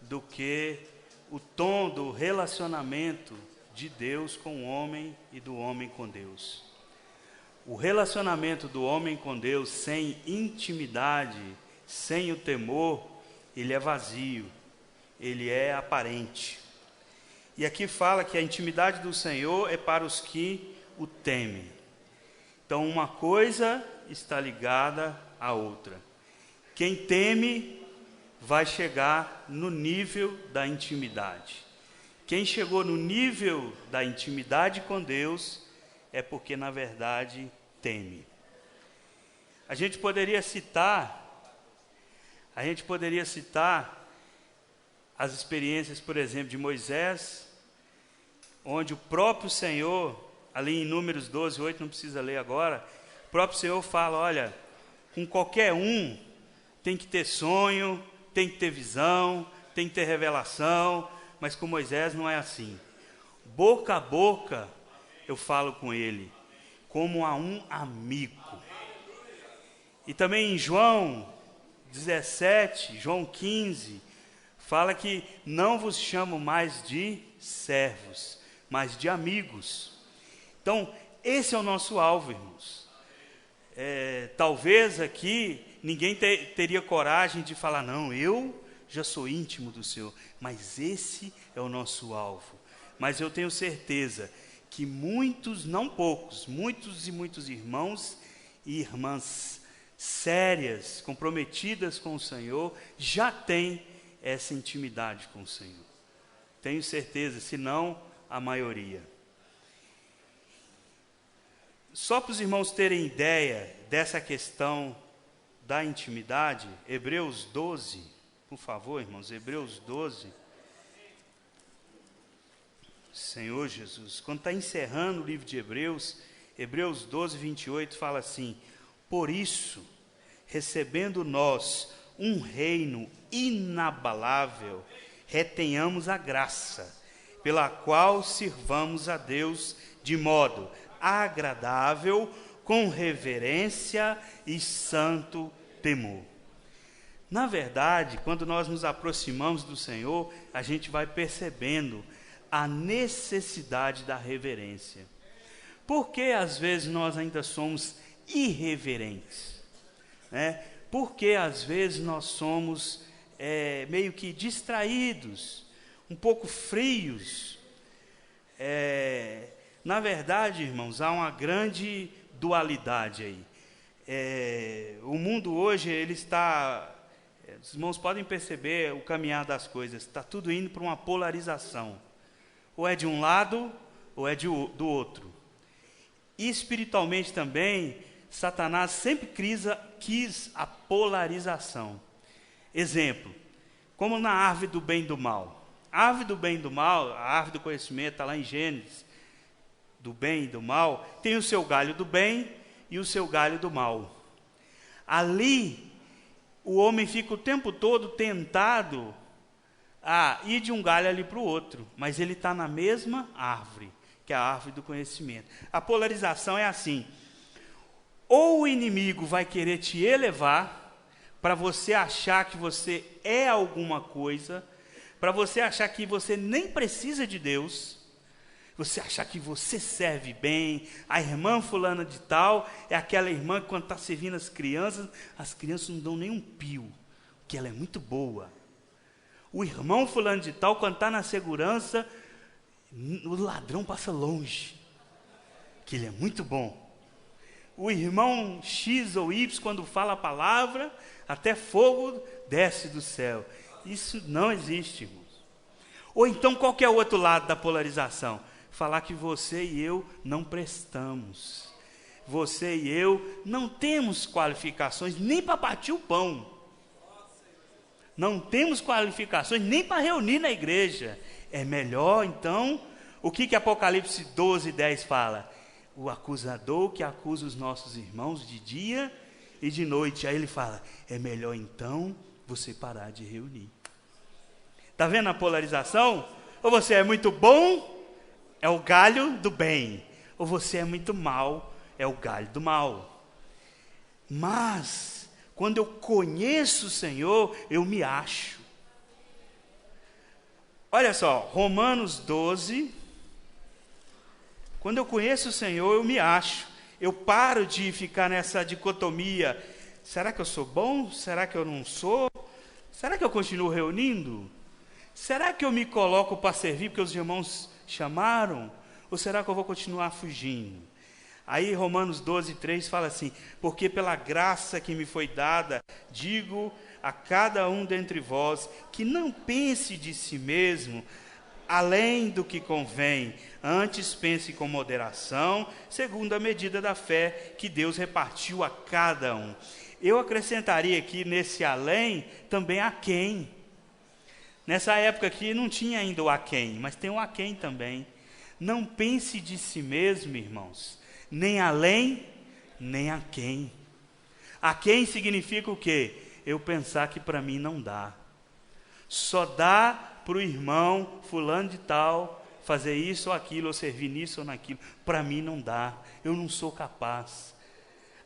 do que o tom do relacionamento de Deus com o homem e do homem com Deus. O relacionamento do homem com Deus sem intimidade, sem o temor, ele é vazio, ele é aparente. E aqui fala que a intimidade do Senhor é para os que o temem. Então uma coisa está ligada à outra. Quem teme vai chegar no nível da intimidade. Quem chegou no nível da intimidade com Deus é porque na verdade teme. A gente poderia citar as experiências, por exemplo, de Moisés, onde o próprio Senhor, ali em Números 12, 8, não precisa ler agora, o próprio Senhor fala, olha, com qualquer um tem que ter sonho, tem que ter visão, tem que ter revelação, mas com Moisés não é assim. Boca a boca eu falo com ele, como a um amigo. E também em João 17, João 15, fala que não vos chamo mais de servos, mas de amigos. Então, esse é o nosso alvo, irmãos. Talvez aqui ninguém teria coragem de falar, não, eu já sou íntimo do Senhor, mas esse é o nosso alvo. Mas eu tenho certeza que muitos, não poucos, muitos e muitos irmãos e irmãs sérias, comprometidas com o Senhor, já têm essa intimidade com o Senhor. Tenho certeza, se não a maioria. Só para os irmãos terem ideia dessa questão da intimidade, Hebreus 12, por favor, irmãos, Hebreus 12. Senhor Jesus, quando está encerrando o livro de Hebreus, Hebreus 12, 28, fala assim, por isso, recebendo nós um reino inabalável, retenhamos a graça, pela qual sirvamos a Deus de modo agradável, com reverência e santo temor. Na verdade, quando nós nos aproximamos do Senhor, a gente vai percebendo a necessidade da reverência. Porque às vezes nós ainda somos irreverentes, né? Porque às vezes nós somos meio que distraídos, um pouco frios. Na verdade, irmãos, há uma grande dualidade aí. O mundo hoje, ele está... Os irmãos podem perceber o caminhar das coisas. Está tudo indo para uma polarização. Ou é de um lado, ou é do outro. E espiritualmente também, Satanás sempre quis a polarização. Exemplo, como na árvore do bem e do mal. A árvore do bem e do mal, a árvore do conhecimento, está lá em Gênesis, do bem e do mal, tem o seu galho do bem e o seu galho do mal. Ali, o homem fica o tempo todo tentado a ir de um galho ali para o outro, mas ele está na mesma árvore, que é a árvore do conhecimento. A polarização é assim, ou o inimigo vai querer te elevar, para você achar que você é alguma coisa, para você achar que você nem precisa de Deus, você achar que você serve bem, a irmã fulana de tal, é aquela irmã que quando está servindo as crianças não dão nem um pio, porque ela é muito boa. O irmão fulano de tal, quando está na segurança, o ladrão passa longe, que ele é muito bom. O irmão X ou Y, quando fala a palavra, até fogo desce do céu. Isso não existe, irmãos. Ou então, qual que é o outro lado da polarização? Falar que você e eu não prestamos. Você e eu não temos qualificações nem para partir o pão. Não temos qualificações nem para reunir na igreja. É melhor, então, o que Apocalipse 12, 10 fala? O acusador que acusa os nossos irmãos de dia e de noite. Aí ele fala, é melhor então você parar de reunir. Está vendo a polarização? Ou você é muito bom, é o galho do bem. Ou você é muito mal, é o galho do mal. Mas, quando eu conheço o Senhor, eu me acho. Olha só, Romanos 12. Quando eu conheço o Senhor, eu me acho. Eu paro de ficar nessa dicotomia. Será que eu sou bom? Será que eu não sou? Será que eu continuo reunindo? Será que eu me coloco para servir porque os irmãos chamaram? Ou será que eu vou continuar fugindo? Aí Romanos 12, 3 fala assim: porque pela graça que me foi dada, digo a cada um dentre vós, que não pense de si mesmo, além do que convém, antes pense com moderação, segundo a medida da fé que Deus repartiu a cada um. Eu acrescentaria aqui nesse além, também a quem. Nessa época aqui não tinha ainda o a quem, mas tem o a quem também. Não pense de si mesmo, irmãos, nem além, nem a quem. A quem significa o quê? Eu pensar que para mim não dá. Só dá para o irmão fulano de tal fazer isso ou aquilo, ou servir nisso ou naquilo. Para mim não dá, eu não sou capaz.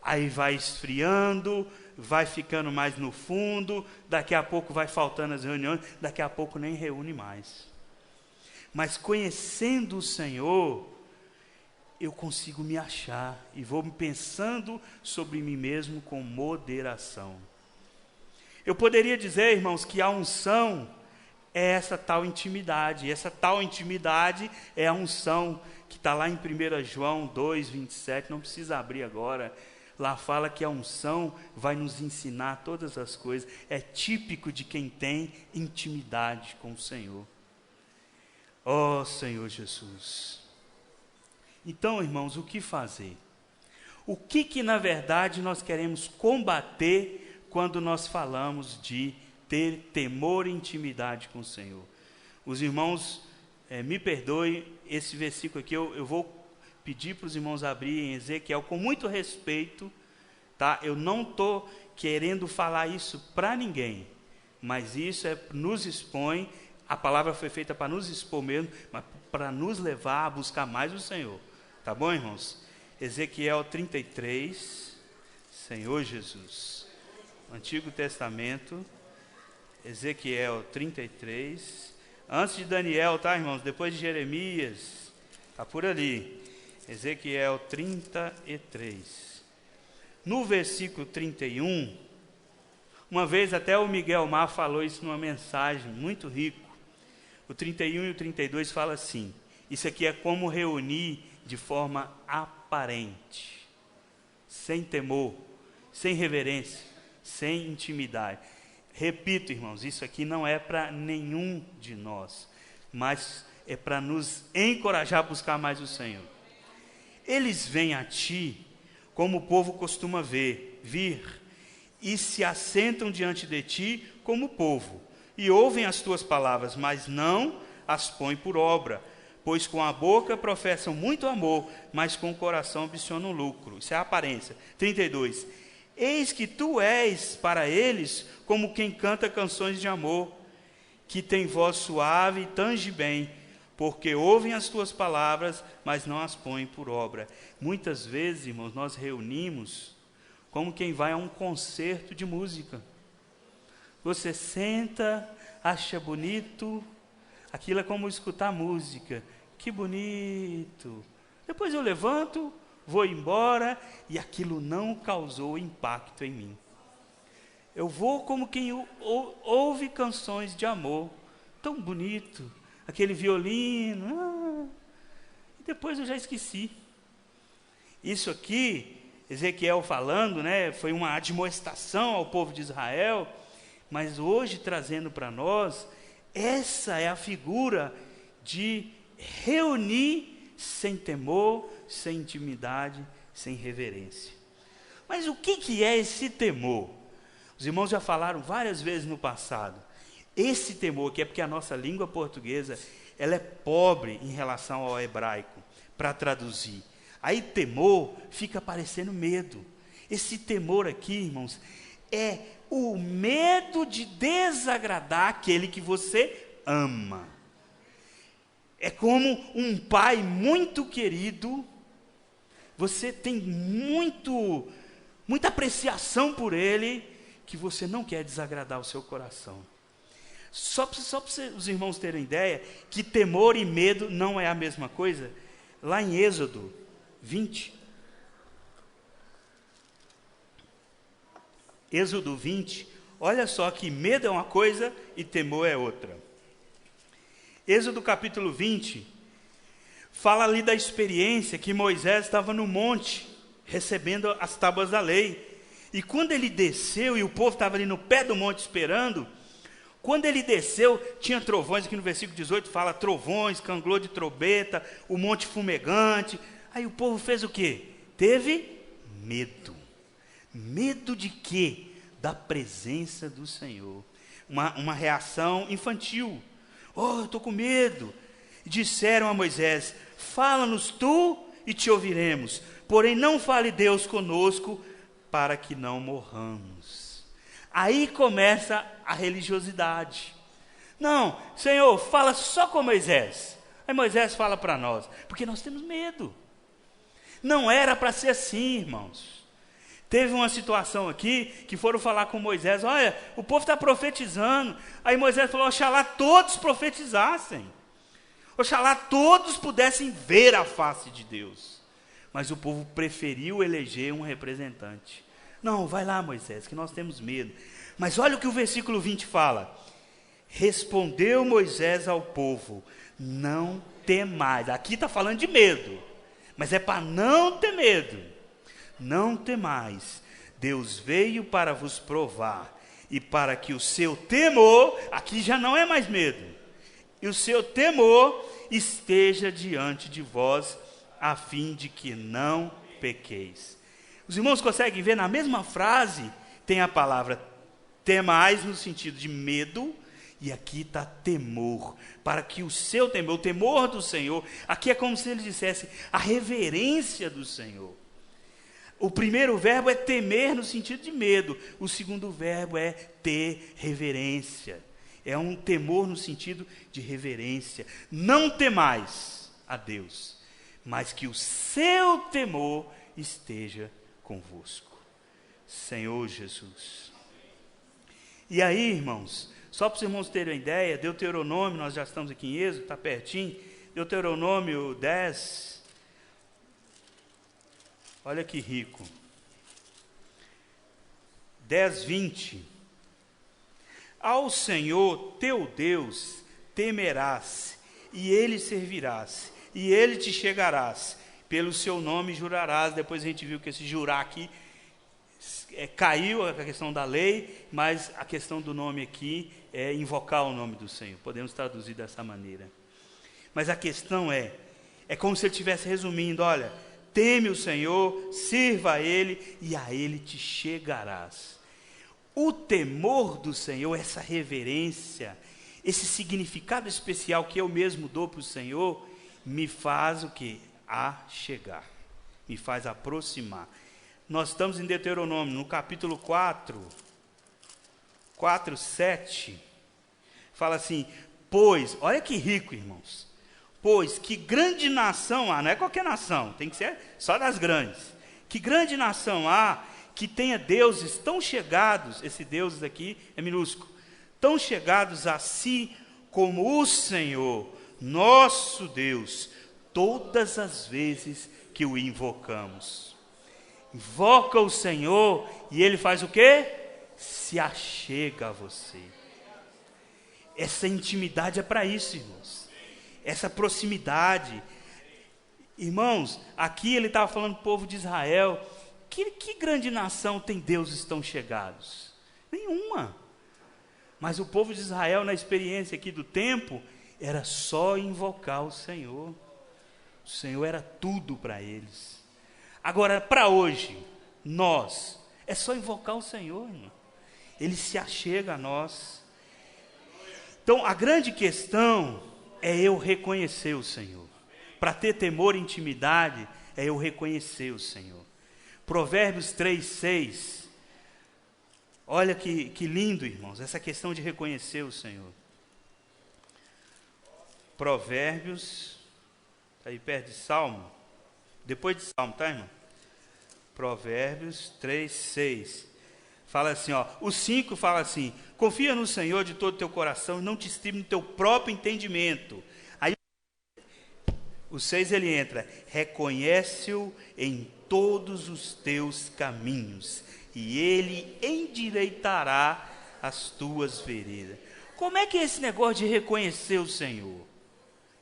Aí vai esfriando, vai ficando mais no fundo, daqui a pouco vai faltando as reuniões, daqui a pouco nem reúne mais. Mas conhecendo o Senhor, eu consigo me achar e vou pensando sobre mim mesmo com moderação. Eu poderia dizer, irmãos, que a unção é essa tal intimidade. E essa tal intimidade é a unção que está lá em 1 João 2, 27, não precisa abrir agora. Lá fala que a unção vai nos ensinar todas as coisas. É típico de quem tem intimidade com o Senhor. Ó Senhor Jesus. Então, irmãos, o que fazer? O que na verdade nós queremos combater quando nós falamos de ter temor e intimidade com o Senhor? Os irmãos, me perdoem, esse versículo aqui eu vou pedir para os irmãos abrirem em Ezequiel com muito respeito, tá? Eu não estou querendo falar isso para ninguém, mas isso nos expõe, a palavra foi feita para nos expor mesmo, mas para nos levar a buscar mais o Senhor. Tá bom, irmãos? Ezequiel 33, Senhor Jesus. Antigo Testamento, Ezequiel 33. Antes de Daniel, tá, irmãos? Depois de Jeremias. Tá por ali. Ezequiel 33. No versículo 31, uma vez até o Miguel Mar falou isso numa mensagem muito rico. O 31 e o 32 fala assim: isso aqui é como reunir de forma aparente, sem temor, sem reverência, sem intimidade. Repito, irmãos, isso aqui não é para nenhum de nós, mas é para nos encorajar a buscar mais o Senhor. Eles vêm a ti, como o povo costuma vir, e se assentam diante de ti como povo, e ouvem as tuas palavras, mas não as põem por obra, pois com a boca professam muito amor, mas com o coração ambicionam lucro. Isso é a aparência. 32. Eis que tu és para eles como quem canta canções de amor, que tem voz suave e tange bem, porque ouvem as tuas palavras, mas não as põem por obra. Muitas vezes, irmãos, nós reunimos como quem vai a um concerto de música. Você senta, acha bonito, aquilo é como escutar música. Que bonito. Depois eu levanto, vou embora e aquilo não causou impacto em mim. Eu vou como quem ouve canções de amor. Tão bonito. Aquele violino. E depois eu já esqueci. Isso aqui, Ezequiel falando, né, foi uma admoestação ao povo de Israel. Mas hoje trazendo para nós, essa é a figura de reunir sem temor, sem intimidade, sem reverência. Mas o que é esse temor? Os irmãos já falaram várias vezes no passado. Esse temor, que é porque a nossa língua portuguesa, ela é pobre em relação ao hebraico, para traduzir. Aí temor fica parecendo medo. Esse temor aqui, irmãos, é o medo de desagradar aquele que você ama. É como um pai muito querido, você tem muita apreciação por ele, que você não quer desagradar o seu coração. Só para os irmãos terem ideia que temor e medo não é a mesma coisa, lá em Êxodo 20. Êxodo 20, olha só que medo é uma coisa e temor é outra. Êxodo capítulo 20, fala ali da experiência que Moisés estava no monte, recebendo as tábuas da lei. E quando ele desceu, e o povo estava ali no pé do monte esperando, quando ele desceu, tinha trovões, aqui no versículo 18 fala trovões, canglô de trombeta, o monte fumegante. Aí o povo fez o quê? Teve medo. Medo de quê? Da presença do Senhor. Uma reação infantil. Oh, eu estou com medo. Disseram a Moisés: fala-nos tu e te ouviremos, porém não fale Deus conosco, para que não morramos. Aí começa a religiosidade. Não, Senhor, fala só com Moisés. Aí Moisés fala para nós, porque nós temos medo. Não era para ser assim, irmãos. Teve uma situação aqui, que foram falar com Moisés, olha, o povo está profetizando. Aí Moisés falou, oxalá todos profetizassem. Oxalá todos pudessem ver a face de Deus. Mas o povo preferiu eleger um representante. Não, vai lá, Moisés, que nós temos medo. Mas olha o que o versículo 20 fala. Respondeu Moisés ao povo, não temais. Aqui está falando de medo, mas é para não ter medo. Não temais, Deus veio para vos provar, e para que o seu temor, aqui já não é mais medo, e o seu temor esteja diante de vós, a fim de que não pequeis. Os irmãos conseguem ver na mesma frase, tem a palavra temais no sentido de medo, e aqui está temor, para que o seu temor, o temor do Senhor, aqui é como se ele dissesse a reverência do Senhor. O primeiro verbo é temer no sentido de medo, o segundo verbo é ter reverência, é um temor no sentido de reverência. Não temais a Deus, mas que o seu temor esteja convosco. Senhor Jesus. E aí, irmãos, só para os irmãos terem uma ideia, Deuteronômio, nós já estamos aqui em Êxodo, está pertinho, Deuteronômio 10, olha que rico, 10, 20, ao Senhor teu Deus temerás, e Ele servirás, e Ele te chegarás, pelo seu nome jurarás. Depois a gente viu que esse jurar aqui, caiu a questão da lei, mas a questão do nome aqui é invocar o nome do Senhor, podemos traduzir dessa maneira. Mas a questão é como se ele estivesse resumindo, olha, teme o Senhor, sirva a Ele, e a Ele te chegarás. O temor do Senhor, essa reverência, esse significado especial que eu mesmo dou para o Senhor, me faz o quê? A chegar, me faz aproximar. Nós estamos em Deuteronômio, no capítulo 4, 7, fala assim, pois, olha que rico, irmãos, pois que grande nação há, não é qualquer nação, tem que ser só das grandes, que grande nação há que tenha deuses tão chegados, esse deuses aqui é minúsculo, tão chegados a si como o Senhor, nosso Deus, todas as vezes que o invocamos. Invoca o Senhor e Ele faz o quê? Se achega a você. Essa intimidade é para isso, irmãos. Essa proximidade. Irmãos, aqui ele estava falando para o povo de Israel, que grande nação tem deuses tão chegados? Nenhuma. Mas o povo de Israel, na experiência aqui do tempo, era só invocar o Senhor. O Senhor era tudo para eles. Agora, para hoje, nós, é só invocar o Senhor, irmão. Ele se achega a nós. Então, a grande questão é eu reconhecer o Senhor. Para ter temor e intimidade, é eu reconhecer o Senhor. Provérbios 3, 6. Olha que lindo, irmãos, essa questão de reconhecer o Senhor. Provérbios, está aí perto de Salmo, depois de Salmo, tá, irmão? Provérbios 3, 6. Fala assim, ó, o 5 fala assim: confia no Senhor de todo o teu coração e não te estribe no teu próprio entendimento. Aí o 6 ele entra: reconhece-o em todos os teus caminhos e ele endireitará as tuas veredas. Como é que é esse negócio de reconhecer o Senhor?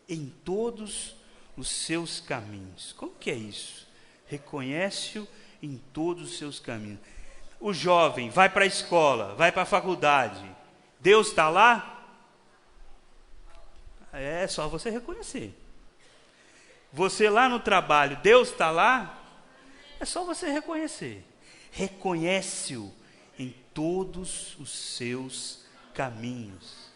Em todos os seus caminhos. Como que é isso? Reconhece-o em todos os seus caminhos. O jovem vai para a escola, vai para a faculdade. Deus está lá? É só você reconhecer. Você lá no trabalho, Deus está lá? É só você reconhecer. Reconhece-o em todos os seus caminhos.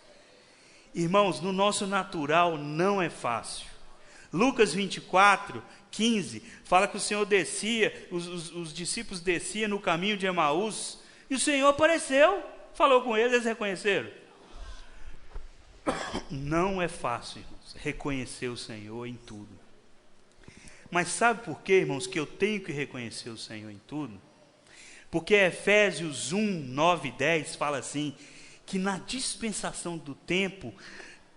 Irmãos, no nosso natural não é fácil. Lucas 24, 15, fala que o Senhor descia, os discípulos desciam no caminho de Emaús, e o Senhor apareceu, falou com eles, eles reconheceram. Não é fácil, irmãos, reconhecer o Senhor em tudo. Mas sabe por quê, irmãos, que eu tenho que reconhecer o Senhor em tudo? Porque Efésios 1, 9 e 10 fala assim, que na dispensação do tempo,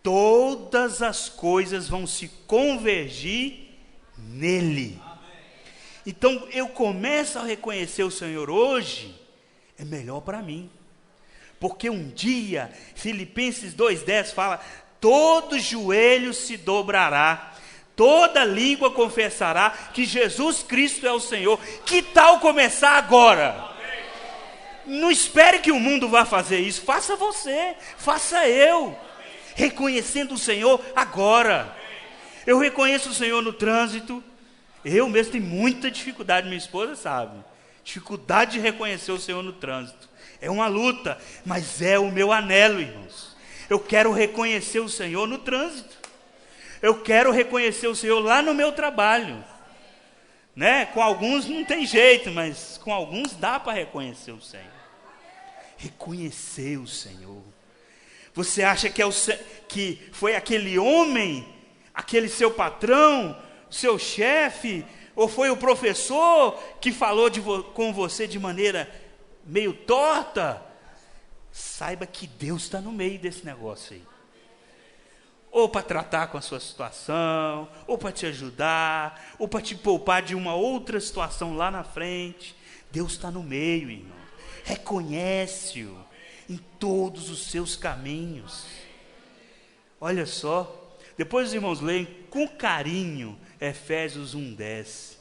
todas as coisas vão se convergir nele. Então, eu começo a reconhecer o Senhor hoje, é melhor para mim. Porque um dia, Filipenses 2,10 fala, todo joelho se dobrará, toda língua confessará que Jesus Cristo é o Senhor. Que tal começar agora? Não espere que o mundo vá fazer isso, faça você, faça eu, reconhecendo o Senhor agora. Eu reconheço o Senhor no trânsito, eu mesmo tenho muita dificuldade, minha esposa sabe, dificuldade de reconhecer o Senhor no trânsito, é uma luta, mas é o meu anelo, irmãos. Eu quero reconhecer o Senhor no trânsito, eu quero reconhecer o Senhor lá no meu trabalho, né? Com alguns não tem jeito, mas com alguns dá para reconhecer o Senhor. Reconhecer o Senhor. Você acha que foi aquele homem, aquele seu patrão, seu chefe, ou foi o professor que falou com você de maneira meio torta? Saiba que Deus está no meio desse negócio aí. Ou para tratar com a sua situação, ou para te ajudar, ou para te poupar de uma outra situação lá na frente. Deus está no meio, irmão. Reconhece-o em todos os seus caminhos. Olha só, depois os irmãos leem com carinho Efésios 1:10,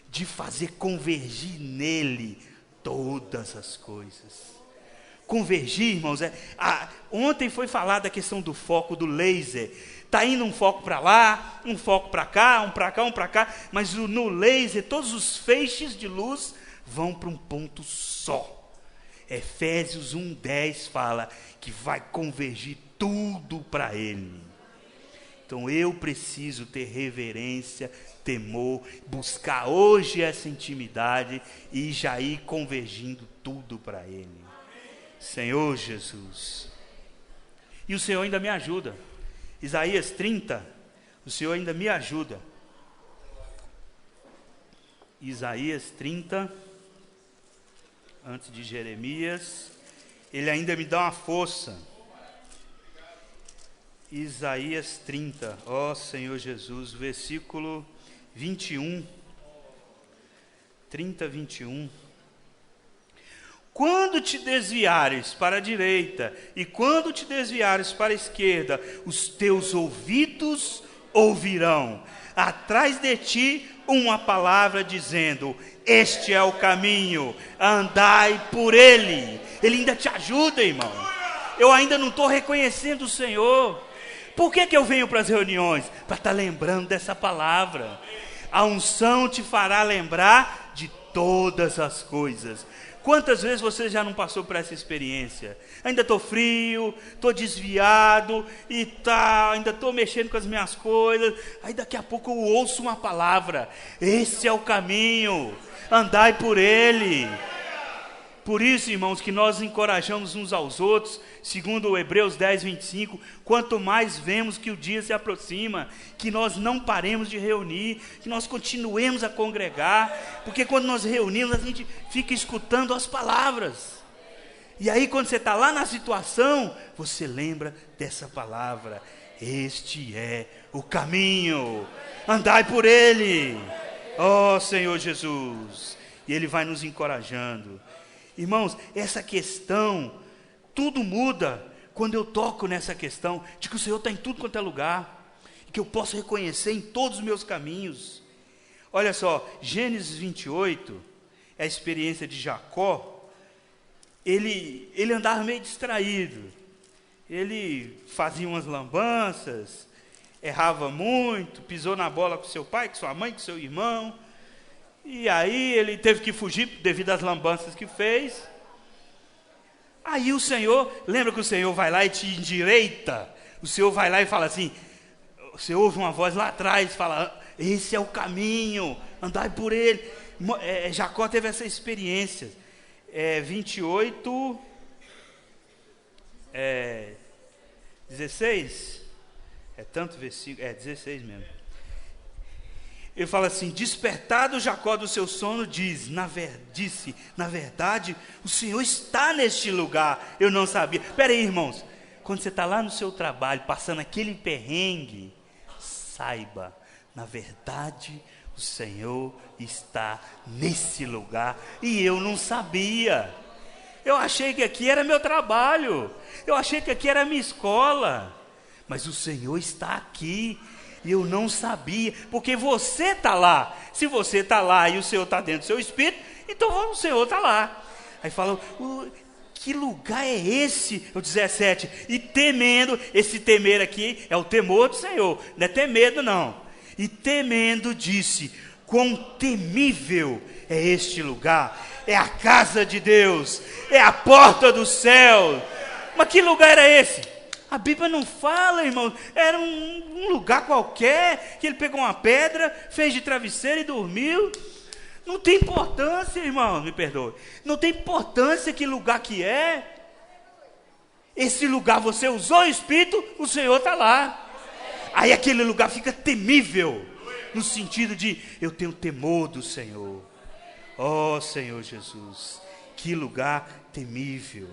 de fazer convergir nele todas as coisas. Convergir, irmãos, ontem foi falado a questão do foco do laser. Está indo um foco para lá, um foco para cá, um para cá, um para cá, mas no laser todos os feixes de luz vão para um ponto só. Efésios 1:10 fala que vai convergir tudo para ele. Então eu preciso ter reverência, temor, buscar hoje essa intimidade e já ir convergindo tudo para ele. Senhor Jesus. E o Senhor ainda me ajuda. Isaías 30, o Senhor ainda me ajuda. Isaías 30, antes de Jeremias, ele ainda me dá uma força. Isaías 30, ó Senhor Jesus, versículo 21, 30, 21. Quando te desviares para a direita e quando te desviares para a esquerda, os teus ouvidos ouvirão atrás de ti uma palavra dizendo: este é o caminho, andai por ele. Ele ainda te ajuda, irmão. Eu ainda não estou reconhecendo o Senhor. Por que eu venho para as reuniões? Para estar lembrando dessa palavra. A unção te fará lembrar de todas as coisas. Quantas vezes você já não passou por essa experiência? Ainda estou frio, estou desviado e tal, ainda estou mexendo com as minhas coisas. Aí daqui a pouco eu ouço uma palavra: esse é o caminho, andai por ele. Por isso, irmãos, que nós encorajamos uns aos outros, segundo o Hebreus 10, 25, quanto mais vemos que o dia se aproxima, que nós não paremos de reunir, que nós continuemos a congregar, porque quando nós reunimos, a gente fica escutando as palavras. E aí quando você está lá na situação, você lembra dessa palavra: este é o caminho, andai por ele, ó Senhor Jesus. E ele vai nos encorajando. Irmãos, essa questão, tudo muda quando eu toco nessa questão de que o Senhor está em tudo quanto é lugar, e que eu posso reconhecer em todos os meus caminhos. Olha só, Gênesis 28, é a experiência de Jacó. Ele andava meio distraído, ele fazia umas lambanças, errava muito, pisou na bola com seu pai, com sua mãe, com seu irmão, e aí ele teve que fugir devido às lambanças que fez. Aí o Senhor, lembra que o Senhor vai lá e te endireita? O Senhor vai lá e fala assim, você ouve uma voz lá atrás, fala, esse é o caminho, andai por ele. Jacó teve essa experiência. 28, 16, é tanto versículo, 16 mesmo. Ele fala assim: despertado Jacó do seu sono, disse, na verdade, o Senhor está neste lugar, eu não sabia. Espera aí, irmãos, quando você está lá no seu trabalho, passando aquele perrengue, saiba, na verdade, o Senhor está nesse lugar, e eu não sabia. Eu achei que aqui era meu trabalho, eu achei que aqui era minha escola, mas o Senhor está aqui, e eu não sabia, porque você está lá. Se você está lá e o Senhor está dentro do seu espírito, então o Senhor está lá. Aí fala, que lugar é esse? O 17, e temendo, esse temer aqui é o temor do Senhor, não é ter medo não. E temendo disse, quão temível é este lugar, é a casa de Deus, é a porta do céu. Mas que lugar era esse? A Bíblia não fala, irmão, era um lugar qualquer, que ele pegou uma pedra, fez de travesseiro e dormiu. Não tem importância, irmão, me perdoe, não tem importância que lugar que é. Esse lugar você usou o Espírito, o Senhor está lá. Aí aquele lugar fica temível, no sentido de, eu tenho temor do Senhor. Ó Senhor Jesus, que lugar temível.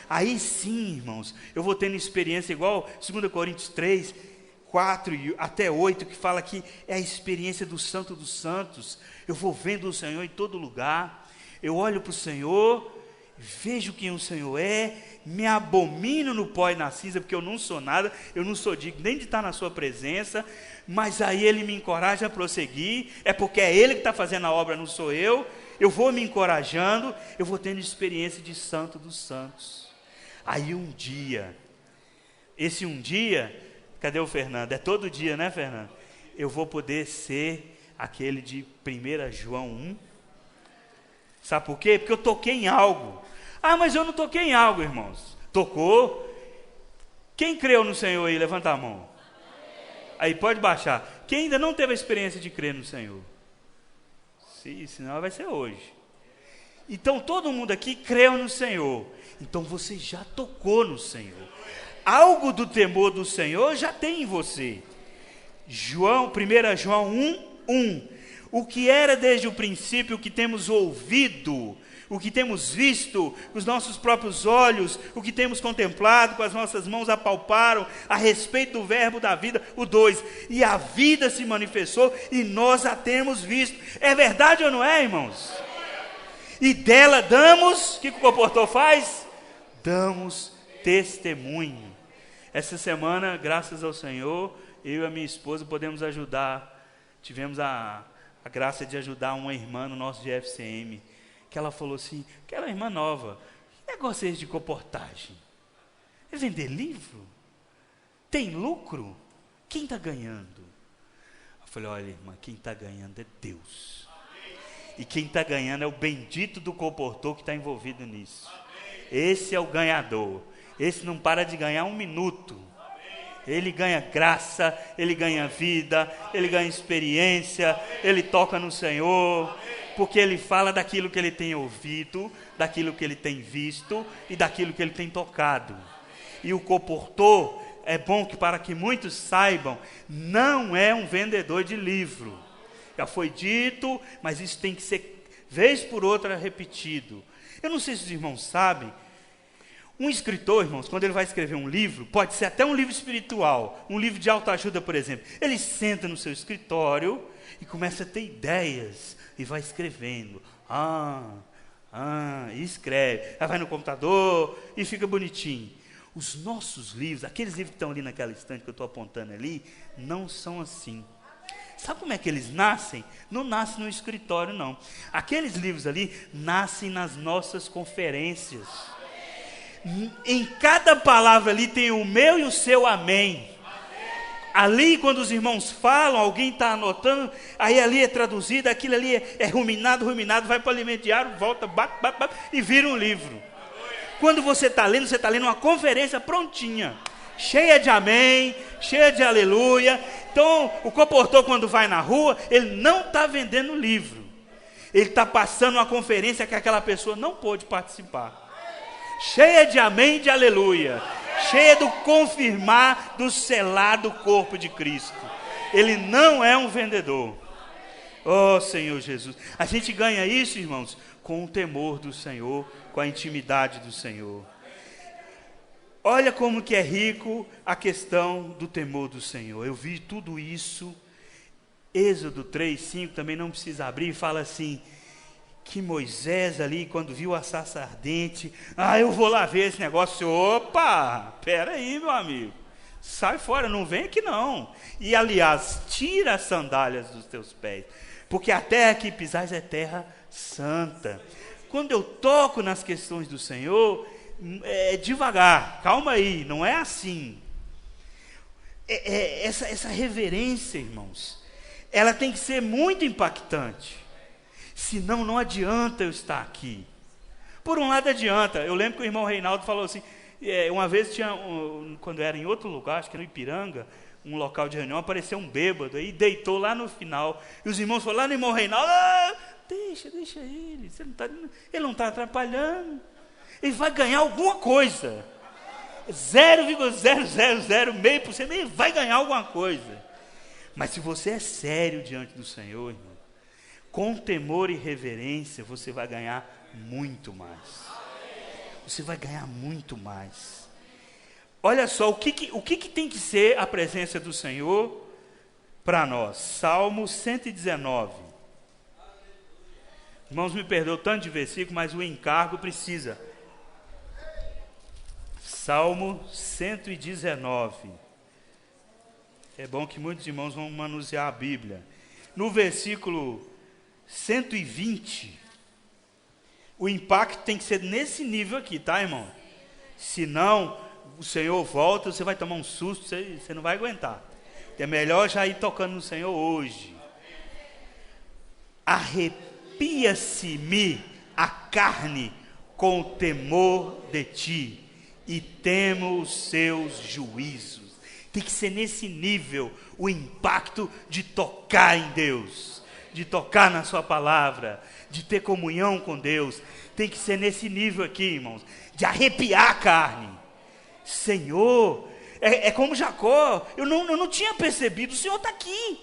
Aí sim, irmãos, eu vou tendo experiência igual 2 Coríntios 3, 4 e até 8, que fala que é a experiência do Santo dos Santos. Eu vou vendo o Senhor em todo lugar, eu olho para o Senhor, vejo quem o Senhor é, me abomino no pó e na cinza, porque eu não sou nada, eu não sou digno nem de estar na sua presença, mas aí Ele me encoraja a prosseguir, é porque é Ele que está fazendo a obra, não sou eu vou me encorajando, eu vou tendo experiência de Santo dos Santos. Aí um dia, cadê o Fernando? É todo dia, né, Fernando? Eu vou poder ser aquele de 1 João 1. Sabe por quê? Porque eu toquei em algo. Ah, mas eu não toquei em algo, irmãos. Tocou. Quem creu no Senhor aí? Levanta a mão. Aí pode baixar. Quem ainda não teve a experiência de crer no Senhor? Sim, senão vai ser hoje. Então todo mundo aqui creu no Senhor. Então você já tocou no Senhor. Algo do temor do Senhor já tem em você. 1 João 1. O que era desde o princípio, o que temos ouvido, o que temos visto com os nossos próprios olhos, o que temos contemplado, com as nossas mãos apalparam, a respeito do verbo da vida. O 2, e a vida se manifestou, e nós a temos visto. É verdade ou não é, irmãos? E dela damos, o que o comportor faz? Damos testemunho. Essa semana, graças ao Senhor, eu e a minha esposa podemos ajudar, tivemos a graça de ajudar uma irmã no nosso GFCM, que ela falou assim, aquela irmã nova, que negócio é esse de comportagem? É vender livro? Tem lucro? Quem está ganhando? Eu falei, olha irmã, quem está ganhando é Deus. E quem está ganhando é o bendito do comportor que está envolvido nisso. Esse é o ganhador. Esse não para de ganhar um minuto. Ele ganha graça, ele ganha vida, ele ganha experiência, ele toca no Senhor, porque ele fala daquilo que ele tem ouvido, daquilo que ele tem visto e daquilo que ele tem tocado. E o comportor, é bom que para que muitos saibam, não é um vendedor de livro. Já foi dito, mas isso tem que ser, vez por outra, repetido. Eu não sei se os irmãos sabem, Um escritor, irmãos, quando ele vai escrever um livro, pode ser até um livro espiritual, um livro de autoajuda, por exemplo. Ele senta no seu escritório e começa a ter ideias e vai escrevendo. E escreve. Aí vai no computador e fica bonitinho. Os nossos livros, aqueles livros que estão ali naquela estante que eu estou apontando ali, não são assim. Sabe como é que eles nascem? Não nascem no escritório, não. Aqueles livros ali nascem nas nossas conferências. Em cada palavra ali tem o meu e o seu amém. Ali, quando os irmãos falam, alguém está anotando, aí ali é traduzido, aquilo ali é ruminado, vai para o alimento diário, volta, bate, e vira um livro. Quando você está lendo uma conferência prontinha, cheia de amém, cheia de aleluia. Então, o comportor, quando vai na rua, ele não está vendendo livro. Ele está passando uma conferência que aquela pessoa não pôde participar. Cheia de amém e de aleluia. Cheia do confirmar, do selar do corpo de Cristo. Ele não é um vendedor. Oh, Senhor Jesus. A gente ganha isso, irmãos, com o temor do Senhor, com a intimidade do Senhor. Olha como que é rico a questão do temor do Senhor. Eu vi tudo isso. Êxodo 3:5, também não precisa abrir, fala assim, que Moisés ali, quando viu a sarça ardente, eu vou lá ver esse negócio. Opa, pera aí, meu amigo, sai fora, não vem aqui não. E aliás, tira as sandálias dos teus pés, porque a terra que pisais é terra santa. Quando eu toco nas questões do Senhor, é devagar, calma aí, não é assim. Essa reverência, irmãos, ela tem que ser muito impactante. Senão não adianta eu estar aqui. Por um lado adianta. Eu lembro que o irmão Reinaldo falou assim, uma vez tinha, quando era em outro lugar, acho que no Ipiranga, um local de reunião, apareceu um bêbado, aí deitou lá no final, e os irmãos falaram lá no irmão Reinaldo, deixa ele, ele não está atrapalhando, ele vai ganhar alguma coisa, 0,000,5%, ele vai ganhar alguma coisa. Mas se você é sério diante do Senhor, irmão, com temor e reverência, você vai ganhar muito mais. Você vai ganhar muito mais. Olha só, o que tem que ser a presença do Senhor para nós? Salmo 119. Irmãos, me perdoam tanto de versículo, mas o encargo precisa. Salmo 119. É bom que muitos irmãos vão manusear a Bíblia. No versículo 120, o impacto tem que ser nesse nível aqui, tá, irmão? Senão, o Senhor volta, você vai tomar um susto, você não vai aguentar. É melhor já ir tocando no Senhor hoje. Arrepia-se-me a carne com o temor de ti, e temo os seus juízos. Tem que ser nesse nível o impacto de tocar em Deus, de tocar na sua palavra, de ter comunhão com Deus. Tem que ser nesse nível aqui, irmãos, de arrepiar a carne. Senhor, é como Jacó, eu não tinha percebido, o Senhor está aqui.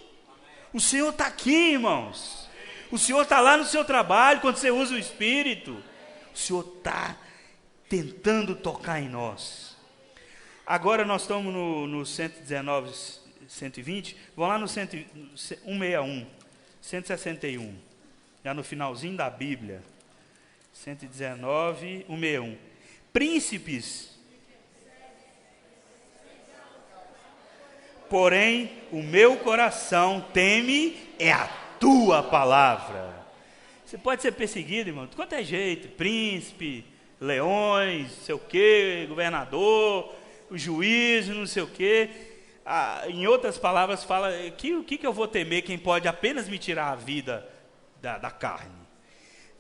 O Senhor está aqui, irmãos. O Senhor está lá no seu trabalho, quando você usa o Espírito. O Senhor está tentando tocar em nós. Agora nós estamos no 119, 120, vamos lá no 161, 161, já no finalzinho da Bíblia. 119, 161. Príncipes, porém o meu coração teme é a tua palavra. Você pode ser perseguido, irmão, de quanto é jeito, príncipe, leões, sei o quê, governador, o juiz, não sei o quê. Em outras palavras, fala, o que eu vou temer, quem pode apenas me tirar a vida da carne?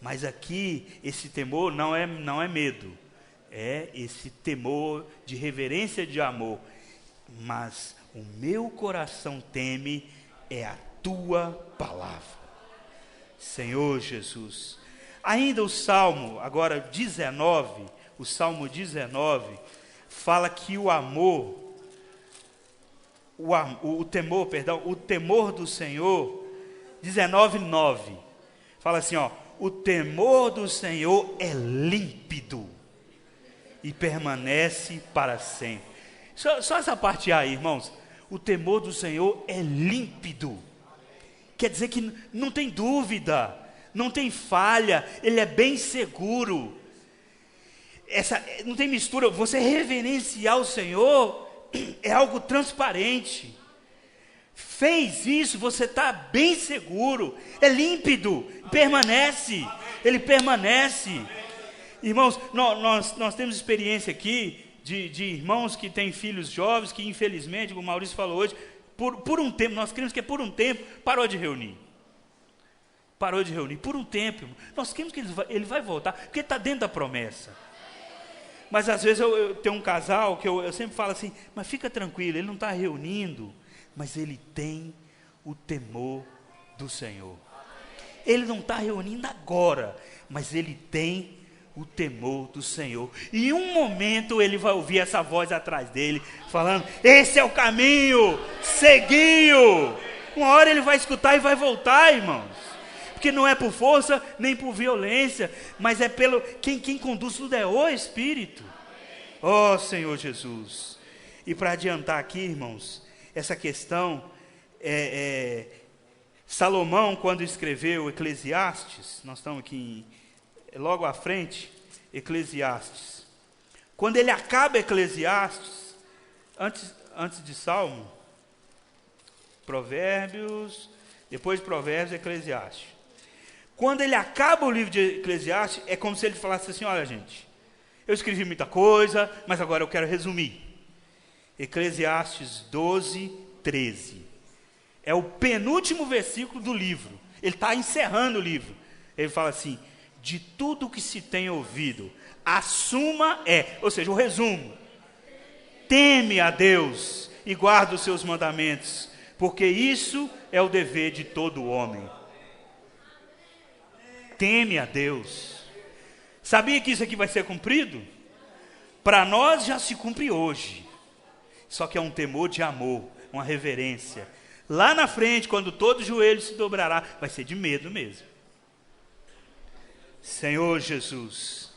Mas aqui, esse temor não é medo, é esse temor de reverência, de amor. Mas o meu coração teme é a tua palavra. Senhor Jesus. Ainda o Salmo, agora 19, o Salmo 19, fala que o temor do Senhor, 19:9, fala assim, o temor do Senhor é límpido. e permanece para sempre. Só essa parte aí, irmãos. O temor do Senhor é límpido. Quer dizer que não tem dúvida, não tem falha, ele é bem seguro. Não tem mistura. Você reverenciar o Senhor é algo transparente. Fez isso, você está bem seguro, é límpido, permanece, ele permanece. Irmãos, nós temos experiência aqui de irmãos que têm filhos jovens, que infelizmente, como o Maurício falou hoje, por um tempo, nós cremos que por um tempo, parou de reunir. Parou de reunir, por um tempo. Nós cremos que ele vai voltar, porque está dentro da promessa. Mas às vezes eu tenho um casal que eu sempre falo assim, mas fica tranquilo, ele não está reunindo, mas ele tem o temor do Senhor. Ele não está reunindo agora, mas ele tem o temor do Senhor. E em um momento ele vai ouvir essa voz atrás dele, falando, esse é o caminho, seguiu. Uma hora ele vai escutar e vai voltar, irmãos. Porque não é por força, nem por violência, mas é pelo, quem conduz tudo é o Espírito. Ó Senhor Jesus. E para adiantar aqui, irmãos, essa questão, Salomão, quando escreveu Eclesiastes, nós estamos aqui logo à frente, Eclesiastes. Quando ele acaba Eclesiastes, antes de Salmo, Provérbios, depois de Provérbios, Eclesiastes. Quando ele acaba o livro de Eclesiastes, é como se ele falasse assim, olha gente, eu escrevi muita coisa, mas agora eu quero resumir. Eclesiastes 12, 13. É o penúltimo versículo do livro. Ele está encerrando o livro. Ele fala assim, de tudo que se tem ouvido, a suma ou seja, o resumo, teme a Deus e guarda os seus mandamentos, porque isso é o dever de todo homem. Teme a Deus. Sabia que isso aqui vai ser cumprido? Para nós já se cumpre hoje, só que é um temor de amor, uma reverência. Lá na frente, quando todo joelho se dobrará, vai ser de medo mesmo. Senhor Jesus.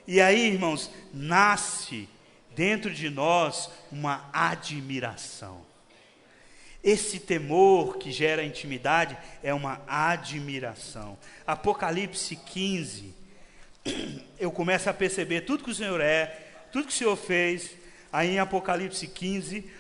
E aí, irmãos, nasce dentro de nós uma admiração. Esse temor que gera intimidade é uma admiração. Apocalipse 15, eu começo a perceber tudo que o Senhor é, tudo que o Senhor fez. Aí em Apocalipse 15,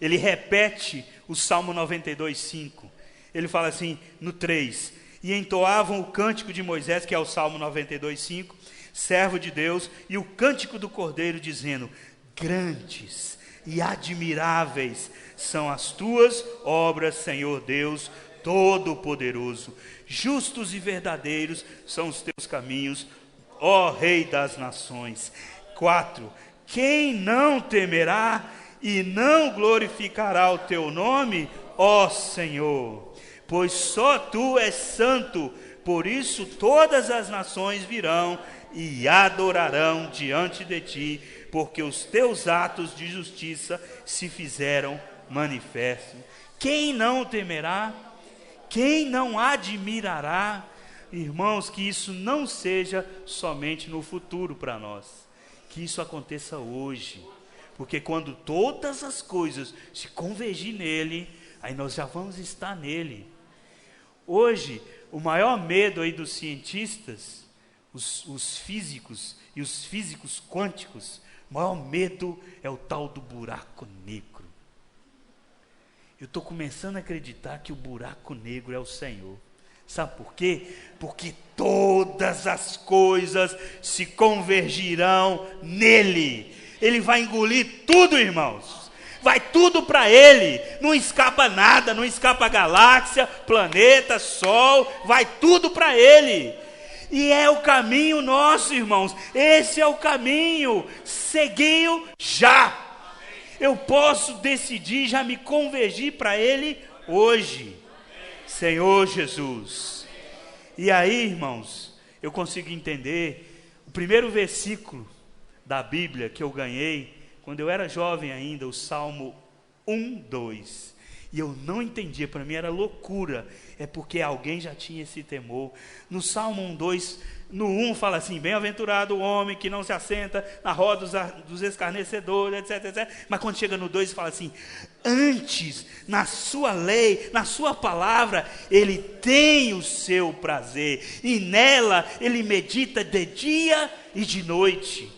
ele repete o Salmo 92, 5. Ele fala assim, no 3, e entoavam o cântico de Moisés, que é o Salmo 92, 5, servo de Deus, e o cântico do Cordeiro, dizendo, grandes e admiráveis são as tuas obras, Senhor Deus Todo-Poderoso. Justos e verdadeiros são os teus caminhos, ó Rei das nações. 4. Quem não temerá e não glorificará o teu nome, ó Senhor? Pois só tu és santo, por isso todas as nações virão e adorarão diante de ti, porque os teus atos de justiça se fizeram manifestos. Quem não temerá? Quem não admirará? Irmãos, que isso não seja somente no futuro para nós, que isso aconteça hoje, porque quando todas as coisas se convergir nele, aí nós já vamos estar nele. Hoje, o maior medo aí dos cientistas, os físicos e os físicos quânticos, o maior medo é o tal do buraco negro. Eu estou começando a acreditar que o buraco negro é o Senhor. Sabe por quê? Porque todas as coisas se convergirão nele. Ele vai engolir tudo, irmãos. Vai tudo para ele, não escapa nada, não escapa galáxia, planeta, sol, vai tudo para ele. E é o caminho nosso, irmãos, esse é o caminho, seguiu já. Eu posso decidir já me convergir para ele hoje, Senhor Jesus. E aí, irmãos, eu consigo entender o primeiro versículo da Bíblia que eu ganhei, quando eu era jovem ainda, o Salmo 1, 2. E eu não entendia, para mim era loucura. É porque alguém já tinha esse temor. No Salmo 1:2, no 1 fala assim: bem-aventurado o homem que não se assenta na roda dos escarnecedores, etc, etc. Mas quando chega no 2 fala assim: antes, na sua lei, na sua palavra, ele tem o seu prazer, e nela ele medita de dia e de noite.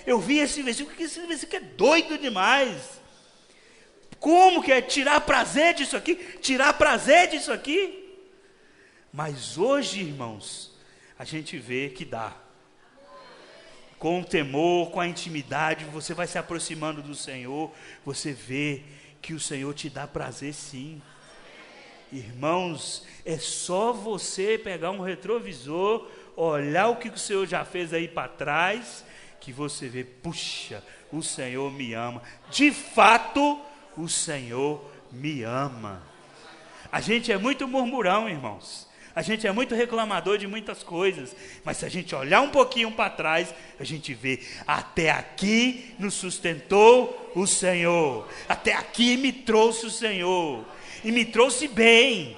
Eu vi esse versículo, porque esse versículo é doido demais. Como que é tirar prazer disso aqui? Tirar prazer disso aqui? Mas hoje, irmãos, a gente vê que dá. Com o temor, com a intimidade, você vai se aproximando do Senhor, você vê que o Senhor te dá prazer sim. Irmãos, é só você pegar um retrovisor, olhar o que o Senhor já fez aí para trás, que você vê, puxa, o Senhor me ama. De fato, o Senhor me ama. A gente é muito murmurão, irmãos. A gente é muito reclamador de muitas coisas. Mas se a gente olhar um pouquinho para trás, a gente vê, até aqui nos sustentou o Senhor. Até aqui me trouxe o Senhor. E me trouxe bem.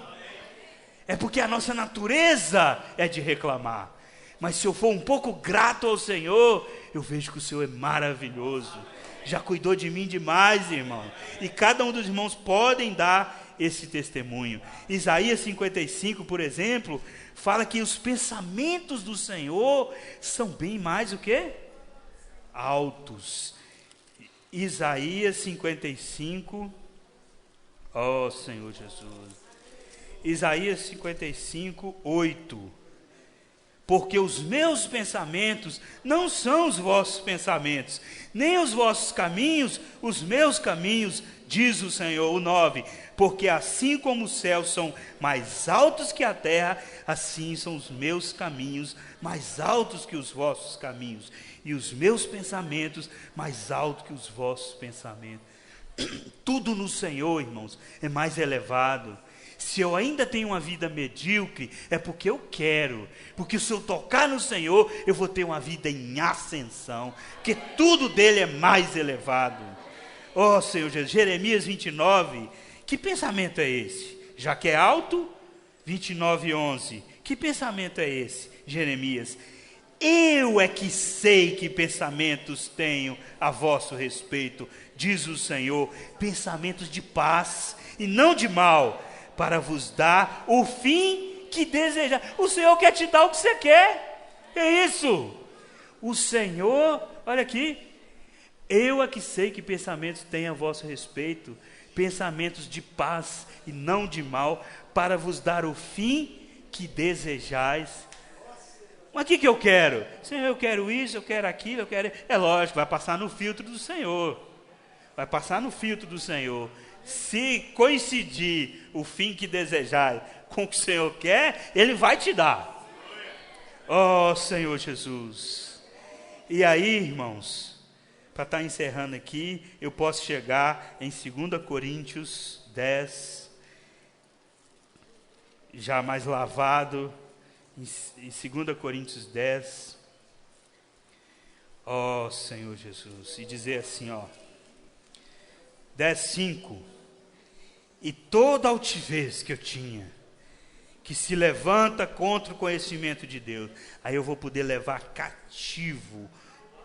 É porque a nossa natureza é de reclamar. Mas se eu for um pouco grato ao Senhor, eu vejo que o Senhor é maravilhoso. Já cuidou de mim demais, irmão. E cada um dos irmãos podem dar esse testemunho. Isaías 55, por exemplo, fala que os pensamentos do Senhor são bem mais o quê? Altos. Isaías 55, ó Senhor Jesus. Isaías 55, 8. Porque os meus pensamentos não são os vossos pensamentos, nem os vossos caminhos, os meus caminhos, diz o Senhor. O 9, porque assim como os céus são mais altos que a terra, assim são os meus caminhos mais altos que os vossos caminhos, e os meus pensamentos mais altos que os vossos pensamentos. Tudo no Senhor, irmãos, é mais elevado. Se eu ainda tenho uma vida medíocre, é porque eu quero. Porque se eu tocar no Senhor, eu vou ter uma vida em ascensão. Porque tudo dele é mais elevado. Oh, Senhor Jesus, Jeremias 29, que pensamento é esse? Já que é alto, 29:11. Que pensamento é esse, Jeremias? Eu é que sei que pensamentos tenho a vosso respeito, diz o Senhor, pensamentos de paz e não de mal, para vos dar o fim que desejar. O Senhor quer te dar o que você quer. É isso. O Senhor, olha aqui. Eu é que sei que pensamentos têm a vosso respeito, pensamentos de paz e não de mal, para vos dar o fim que desejais. Mas o que eu quero? Senhor, eu quero isso, eu quero aquilo, eu quero... É lógico, vai passar no filtro do Senhor. Vai passar no filtro do Senhor. Se coincidir o fim que desejar com o que o Senhor quer, Ele vai te dar. Oh, Senhor Jesus. E aí, irmãos, para estar encerrando aqui, eu posso chegar em 2 Coríntios 10, já mais lavado, em 2 Coríntios 10. Oh, Senhor Jesus. E dizer assim, ó. 10:5. E toda altivez que eu tinha, que se levanta contra o conhecimento de Deus, aí eu vou poder levar cativo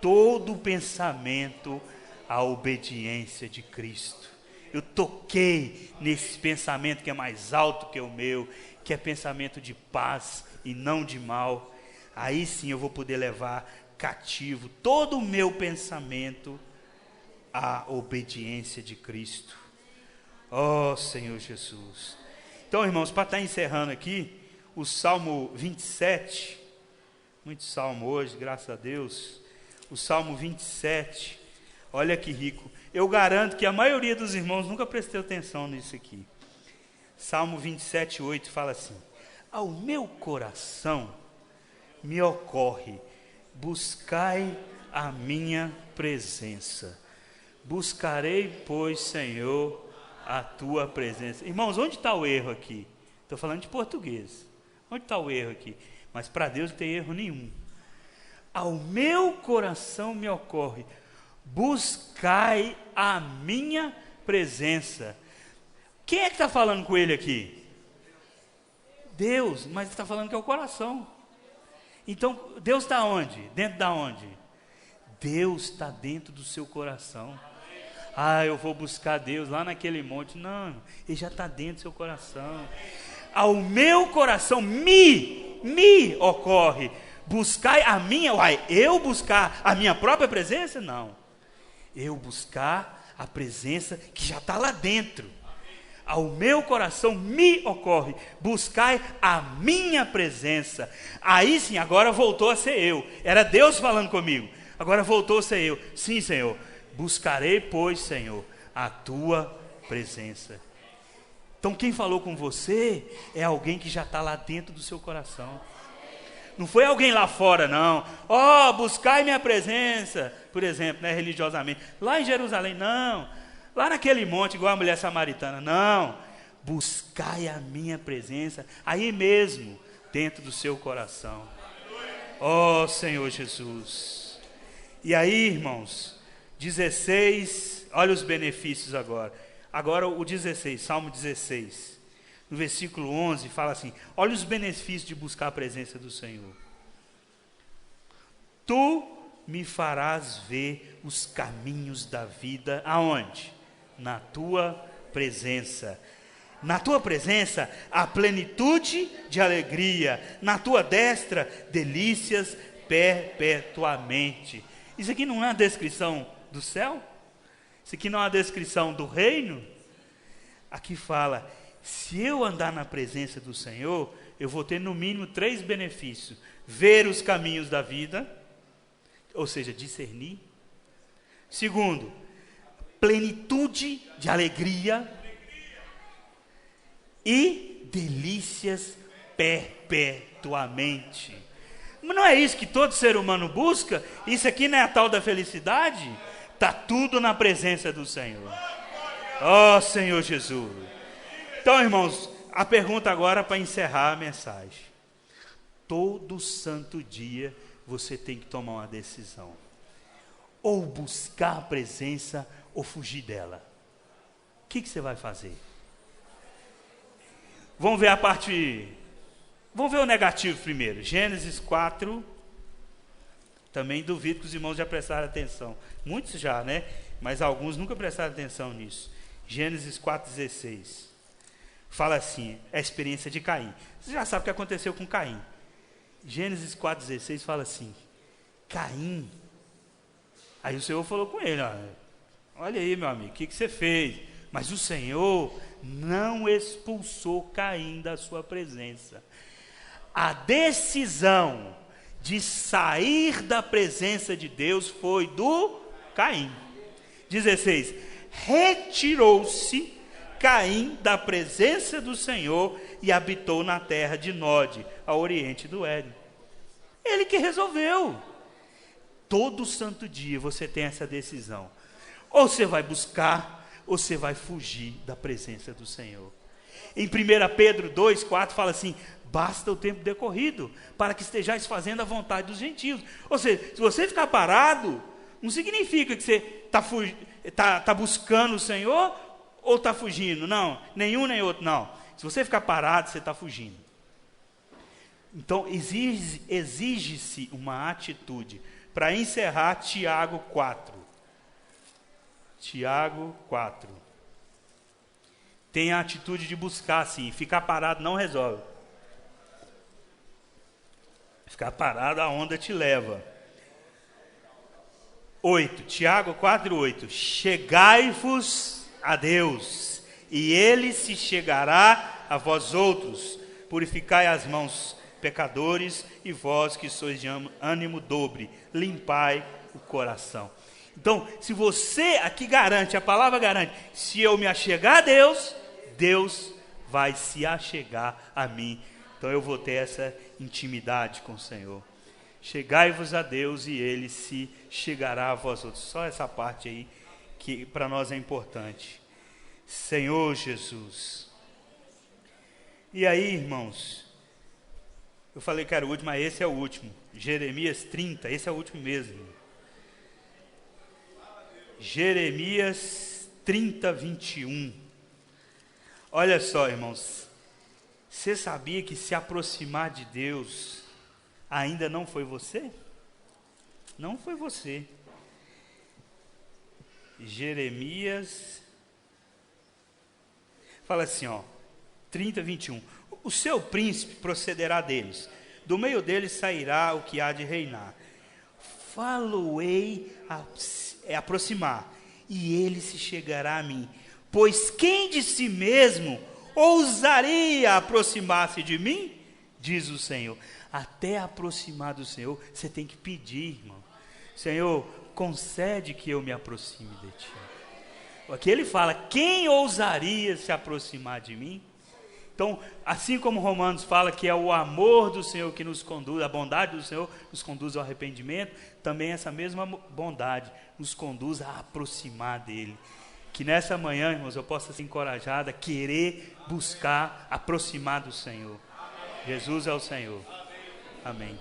todo o pensamento à obediência de Cristo. Eu toquei nesse pensamento que é mais alto que o meu, que é pensamento de paz e não de mal. Aí sim eu vou poder levar cativo todo o meu pensamento a obediência de Cristo. Oh, Senhor Jesus. Então, irmãos, para estar encerrando aqui, o Salmo 27, muito salmo hoje, graças a Deus. O Salmo 27, olha que rico. Eu garanto que a maioria dos irmãos nunca prestou atenção nisso aqui. Salmo 27:8 fala assim: ao meu coração me ocorre, buscai a minha presença. Buscarei, pois, Senhor, a tua presença. Irmãos, onde está o erro aqui? Estou falando de português. Onde está o erro aqui? Mas para Deus não tem erro nenhum. Ao meu coração me ocorre, buscai a minha presença. Quem é que está falando com ele aqui? Deus, mas está falando que é o coração. Então, Deus está onde? Dentro da onde? Deus está dentro do seu coração. Ah, eu vou buscar Deus lá naquele monte. Não, Ele já está dentro do seu coração. Ao meu coração me ocorre buscar a minha, eu buscar a minha própria presença? Não. Eu buscar a presença que já está lá dentro. Ao meu coração me ocorre buscar a minha presença. Aí sim, agora voltou a ser eu. Era Deus falando comigo. Agora voltou a ser eu. Sim, Senhor. Buscarei, pois, Senhor, a tua presença. Então quem falou com você é alguém que já está lá dentro do seu coração. Não foi alguém lá fora, não. Buscai minha presença, por exemplo, né, religiosamente. Lá em Jerusalém, não. Lá naquele monte, igual a mulher samaritana, não. Buscai a minha presença, aí mesmo, dentro do seu coração. Senhor Jesus. E aí, irmãos, 16, olha os benefícios agora. Agora o 16, Salmo 16. No versículo 11, fala assim: olha os benefícios de buscar a presença do Senhor. Tu me farás ver os caminhos da vida, aonde? Na tua presença. Na tua presença, a plenitude de alegria. Na tua destra, delícias perpetuamente. Isso aqui não é uma descrição do céu? Isso aqui não é uma descrição do reino? Aqui fala: se eu andar na presença do Senhor, eu vou ter no mínimo 3 benefícios: ver os caminhos da vida, ou seja, discernir. Segundo, plenitude de alegria. E delícias perpetuamente. Mas não é isso que todo ser humano busca? Isso aqui não é a tal da felicidade? Está tudo na presença do Senhor. Senhor Jesus. Então, irmãos, a pergunta agora para encerrar a mensagem. Todo santo dia você tem que tomar uma decisão. Ou buscar a presença ou fugir dela. O que você vai fazer? Vamos ver vamos ver o negativo primeiro. Gênesis 4. Também duvido que os irmãos já prestaram atenção. Muitos já, né? Mas alguns nunca prestaram atenção nisso. Gênesis 4,16. Fala assim, é a experiência de Caim. Você já sabe o que aconteceu com Caim. Gênesis 4,16 fala assim: Caim. Aí o Senhor falou com ele: olha aí, meu amigo, o que você fez? Mas o Senhor não expulsou Caim da sua presença. A decisão de sair da presença de Deus foi do Caim. 16. Retirou-se Caim da presença do Senhor e habitou na terra de Nod, ao oriente do Éden. Ele que resolveu. Todo santo dia você tem essa decisão. Ou você vai buscar, ou você vai fugir da presença do Senhor. Em 1 Pedro 2,4 fala assim: basta o tempo decorrido, para que estejais fazendo a vontade dos gentios. Ou seja, se você ficar parado, não significa que você está buscando o Senhor, ou está fugindo. Não, nenhum nem outro, não. Se você ficar parado, você está fugindo. Então, exige-se uma atitude. Para encerrar, Tiago 4. Tiago 4. Tem a atitude de buscar, sim. Ficar parado não resolve. Ficar parado, a onda te leva. 8. Tiago 4, 8. Chegai-vos a Deus, e Ele se chegará a vós outros. Purificai as mãos, pecadores, e vós que sois de ânimo dobre, limpai o coração. Então, se você aqui garante, a palavra garante, se eu me achegar a Deus, Deus vai se achegar a mim. Então eu vou ter essa intimidade com o Senhor. Chegai-vos a Deus e Ele se chegará a vós outros. Só essa parte aí que para nós é importante. Senhor Jesus. E aí, irmãos, eu falei que era o último, mas esse é o último. Jeremias 30, esse é o último mesmo. Jeremias 30, 21. Olha só, irmãos, você sabia que se aproximar de Deus ainda não foi você? Não foi você. Jeremias, fala assim, 30, 21. O seu príncipe procederá deles, do meio deles sairá o que há de reinar. Falo-ei aproximar, e ele se chegará a mim. Pois quem de si mesmo ousaria aproximar-se de mim? Diz o Senhor. Até aproximar do Senhor, você tem que pedir, irmão. Senhor, concede que eu me aproxime de ti. Aqui ele fala, quem ousaria se aproximar de mim? Então, assim como Romanos fala que é o amor do Senhor que nos conduz, a bondade do Senhor nos conduz ao arrependimento, também essa mesma bondade nos conduz a aproximar dele. Que nessa manhã, irmãos, eu possa ser encorajado a querer buscar aproximar do Senhor. Jesus é o Senhor. Amém.